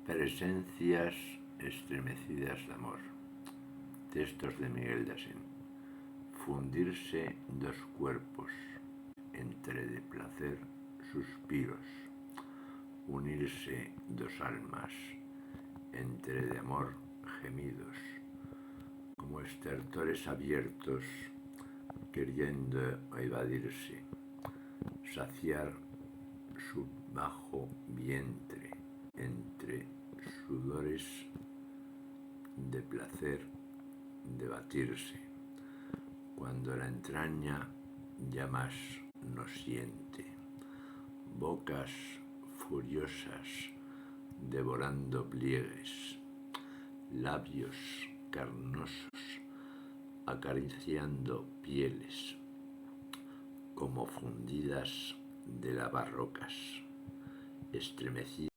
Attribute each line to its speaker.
Speaker 1: Presencias estremecidas de amor. Textos de Miguel de Asín. Fundirse dos cuerpos, entre de placer suspiros. Unirse dos almas, entre de amor gemidos. Como estertores abiertos, queriendo evadirse. Saciar su bajo vientre, entre sudores de placer debatirse, cuando la entraña ya más no siente, bocas furiosas devorando pliegues, labios carnosos acariciando pieles, como fundidas de lavar rocas, estremecidas